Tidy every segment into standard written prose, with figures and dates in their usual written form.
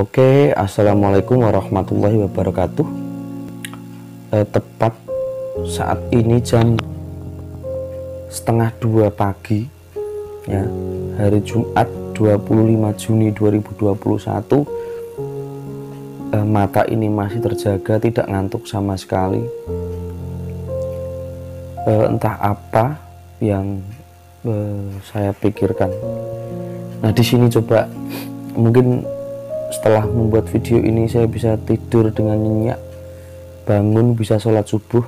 Oke, assalamualaikum warahmatullahi wabarakatuh. Tepat saat ini jam setengah 2 pagi, ya, hari Jumat 25 Juni 2021. Mata ini masih terjaga, tidak ngantuk sama sekali. Entah apa yang saya pikirkan. Nah, di sini coba mungkin setelah membuat video ini saya bisa tidur dengan nyenyak, bangun bisa sholat subuh,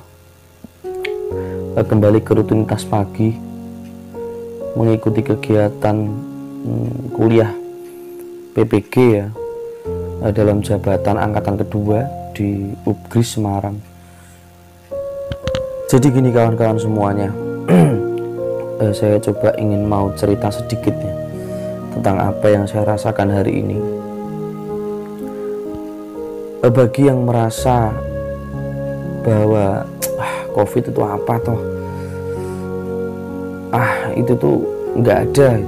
kembali ke rutinitas pagi, mengikuti kegiatan kuliah PPG ya, dalam jabatan angkatan kedua di UPGRIS Semarang. Jadi gini kawan-kawan semuanya, saya coba ingin mau cerita sedikit ya tentang apa yang saya rasakan hari ini. Bagi yang merasa bahwa COVID itu apa toh, itu tuh nggak ada,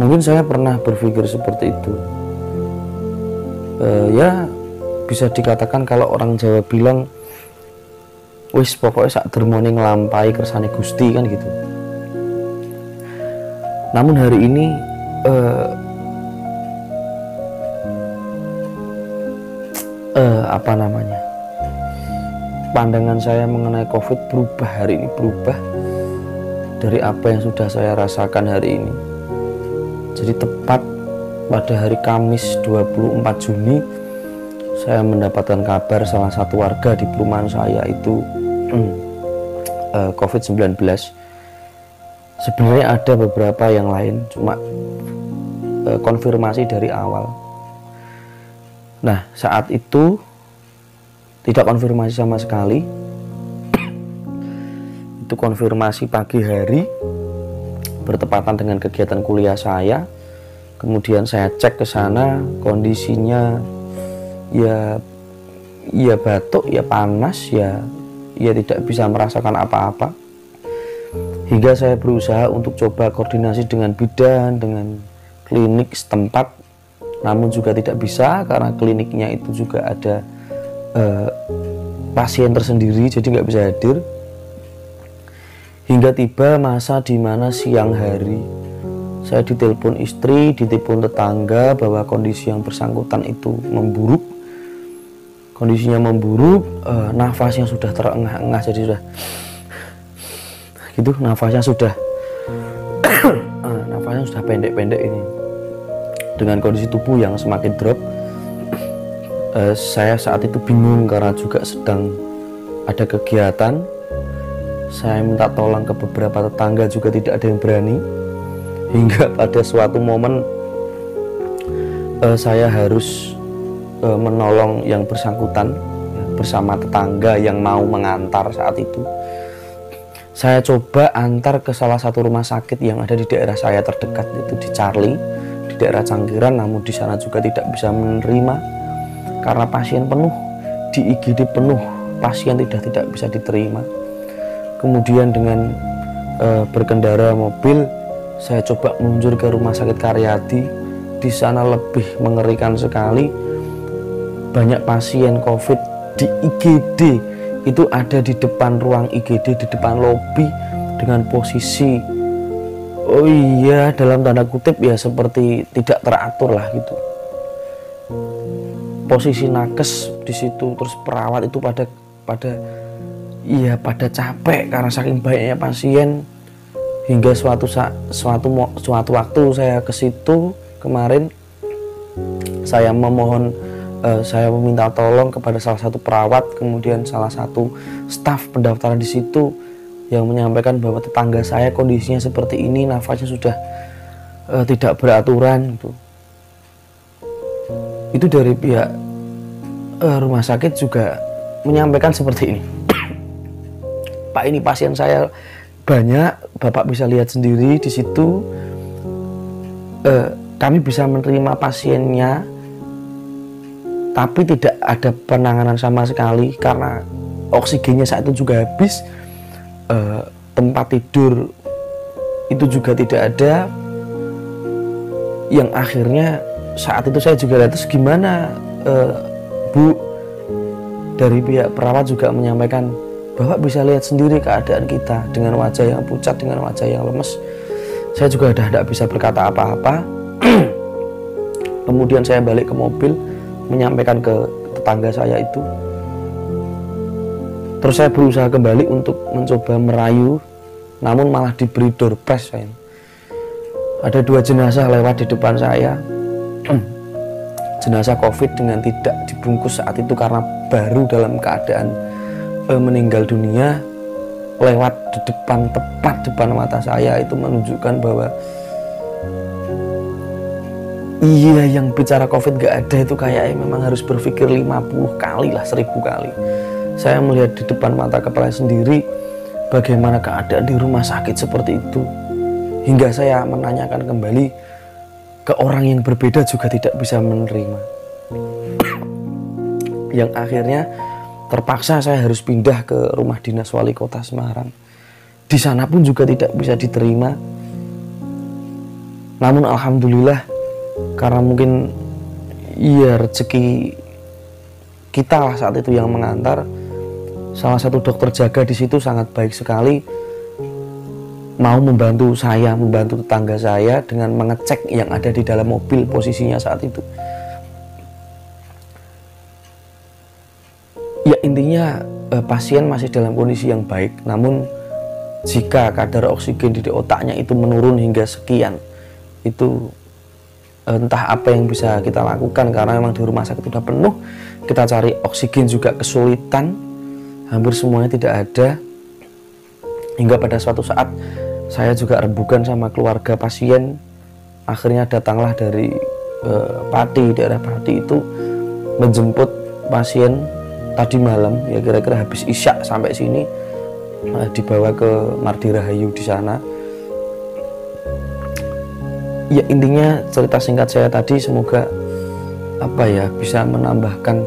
mungkin saya pernah berpikir seperti itu. Ya bisa dikatakan kalau orang Jawa bilang wis pokoknya sak dermone nglampahi kersane Gusti kan gitu. Namun hari ini pandangan saya mengenai COVID berubah hari ini, berubah dari apa yang sudah saya rasakan hari ini. Jadi tepat pada hari Kamis 24 Juni saya mendapatkan kabar salah satu warga di perumahan saya itu COVID-19. Sebenarnya ada beberapa yang lain, cuma konfirmasi dari awal. Nah, saat itu tidak konfirmasi sama sekali. Itu konfirmasi pagi hari, bertepatan dengan kegiatan kuliah saya. Kemudian saya cek ke sana, kondisinya ya batuk, ya panas, ya tidak bisa merasakan apa-apa. Hingga saya berusaha untuk coba koordinasi dengan bidan, dengan klinik setempat, namun juga tidak bisa karena kliniknya itu juga ada pasien tersendiri, jadi nggak bisa hadir. Hingga tiba masa di mana siang hari saya ditelepon istri, ditelepon tetangga bahwa kondisi yang bersangkutan itu memburuk. Kondisinya memburuk, nafasnya sudah terengah-engah, jadi sudah gitu, nafasnya sudah pendek-pendek ini. Dengan kondisi tubuh yang semakin drop, saya saat itu bingung karena juga sedang ada kegiatan. Saya minta tolong ke beberapa tetangga, juga tidak ada yang berani. Hingga pada suatu momen saya harus menolong yang bersangkutan bersama tetangga yang mau mengantar saat itu. Saya coba antar ke salah satu rumah sakit yang ada di daerah saya terdekat, itu di Charlie, di daerah Canggiran. Namun di sana juga tidak bisa menerima karena pasien penuh, di IGD penuh, pasien tidak bisa diterima. Kemudian dengan berkendara mobil, saya coba meluncur ke rumah sakit Karyadi. Di sana lebih mengerikan sekali, banyak pasien COVID di IGD. Itu ada di depan ruang IGD, di depan lobi, dengan posisi dalam tanda kutip ya seperti tidak teratur lah gitu. Posisi nakes di situ, terus perawat itu pada capek karena saking banyaknya pasien. Hingga suatu waktu saya ke situ kemarin, saya meminta tolong kepada salah satu perawat, kemudian salah satu staf pendaftaran di situ yang menyampaikan bahwa tetangga saya kondisinya seperti ini, nafasnya sudah tidak beraturan gitu. Itu dari pihak rumah sakit juga menyampaikan seperti ini. Pak, ini pasien saya banyak, Bapak bisa lihat sendiri di situ. Kami bisa menerima pasiennya, tapi tidak ada penanganan sama sekali karena oksigennya saat itu juga habis. Tempat tidur itu juga tidak ada, yang akhirnya saat itu saya juga lihat, terus gimana Bu, dari pihak perawat juga menyampaikan Bapak bisa lihat sendiri keadaan kita dengan wajah yang pucat, dengan wajah yang lemes. Saya juga udah tidak bisa berkata apa-apa. Kemudian saya balik ke mobil menyampaikan ke tetangga saya itu. Terus saya berusaha kembali untuk mencoba merayu, namun malah diberi door prize saya. Ada 2 jenazah lewat di depan saya. Jenazah COVID dengan tidak dibungkus saat itu karena baru dalam keadaan meninggal dunia, lewat di depan, tepat depan mata saya. Itu menunjukkan bahwa iya, yang bicara COVID gak ada itu kayaknya memang harus berpikir 50 kali lah, 1000 kali. Saya melihat di depan mata kepala sendiri bagaimana keadaan di rumah sakit seperti itu, hingga saya menanyakan kembali ke orang yang berbeda juga tidak bisa menerima. Yang akhirnya terpaksa saya harus pindah ke rumah dinas wali kota Semarang. Di sana pun juga tidak bisa diterima. Namun alhamdulillah, karena mungkin iya rezeki kita lah saat itu yang mengantar, salah satu dokter jaga di situ sangat baik sekali, mau membantu saya, membantu tetangga saya dengan mengecek yang ada di dalam mobil posisinya saat itu. Ya intinya pasien masih dalam kondisi yang baik, namun jika kadar oksigen di otaknya itu menurun hingga sekian, itu entah apa yang bisa kita lakukan, karena memang di rumah sakit sudah penuh. Kita cari oksigen juga kesulitan, hampir semuanya tidak ada. Hingga pada suatu saat saya juga rembukan sama keluarga pasien. Akhirnya datanglah dari Pati, daerah Pati itu menjemput pasien tadi malam, ya kira-kira habis isya sampai sini, dibawa ke Mardi Rahayu di sana. Ya intinya cerita singkat saya tadi semoga bisa menambahkan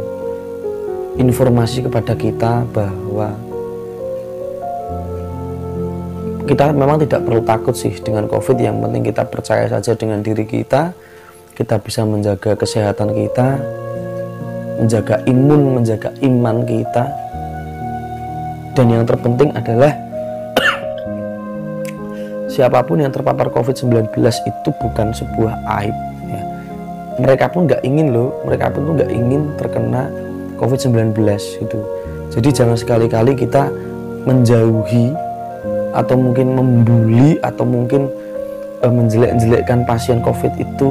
informasi kepada kita bahwa kita memang tidak perlu takut sih dengan COVID. Yang penting kita percaya saja dengan diri kita. Kita bisa menjaga kesehatan kita, menjaga imun, menjaga iman kita. Dan yang terpenting adalah siapapun yang terpapar COVID-19 itu bukan sebuah aib ya. Mereka pun nggak ingin loh, mereka pun nggak ingin terkena COVID-19 itu. Jadi jangan sekali-kali kita menjauhi atau mungkin membuli atau mungkin menjelek-jelekkan pasien COVID itu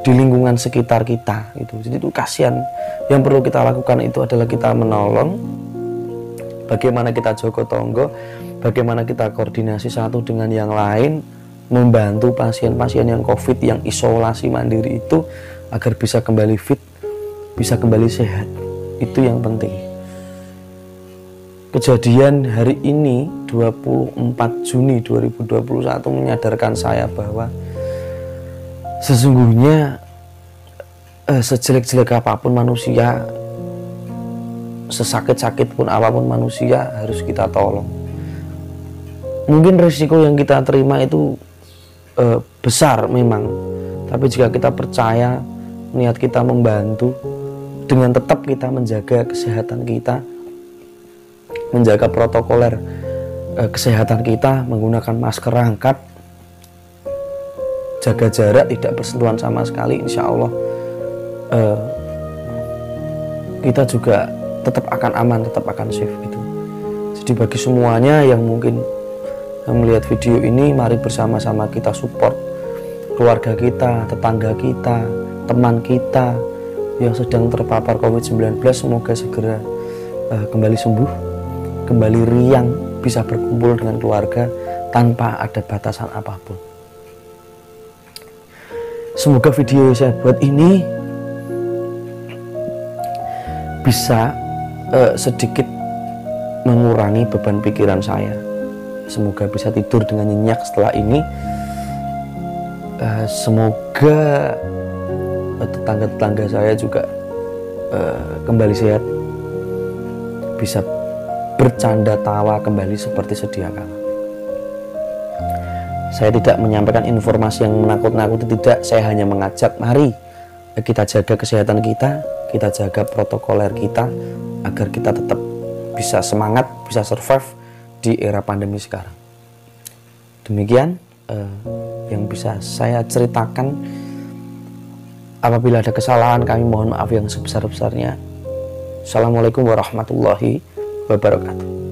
di lingkungan sekitar kita itu. Jadi itu kasihan. Yang perlu kita lakukan itu adalah kita menolong, bagaimana kita jogo tonggo, bagaimana kita koordinasi satu dengan yang lain, membantu pasien-pasien yang COVID yang isolasi mandiri itu agar bisa kembali fit, bisa kembali sehat. Itu yang penting. Kejadian hari ini 24 Juni 2021 menyadarkan saya bahwa sesungguhnya sejelek-jelek apapun manusia, sesakit-sakit pun apapun manusia, harus kita tolong. Mungkin risiko yang kita terima itu besar memang, tapi jika kita percaya, niat kita membantu, dengan tetap kita menjaga kesehatan kita, menjaga protokoler kesehatan kita, menggunakan masker rangkap, jaga jarak, tidak bersentuhan sama sekali, insya Allah kita juga tetap akan aman, tetap akan safe gitu. Jadi bagi semuanya yang mungkin melihat video ini, mari bersama-sama kita support keluarga kita, tetangga kita, teman kita yang sedang terpapar COVID-19. Semoga segera kembali sembuh, kembali riang, bisa berkumpul dengan keluarga tanpa ada batasan apapun. Semoga video yang saya buat ini bisa sedikit mengurangi beban pikiran saya. Semoga bisa tidur dengan nyenyak setelah ini. Semoga tetangga-tetangga saya juga kembali sehat, bisa bercanda tawa kembali seperti sedia kala. Saya tidak menyampaikan informasi yang menakut-nakuti, tidak. Saya hanya mengajak, mari kita jaga kesehatan kita jaga protokoler kita, agar kita tetap bisa semangat, bisa survive di era pandemi sekarang. Demikian yang bisa saya ceritakan. Apabila ada kesalahan, kami mohon maaf yang sebesar-besarnya. Assalamualaikum warahmatullahi wabarakatuh.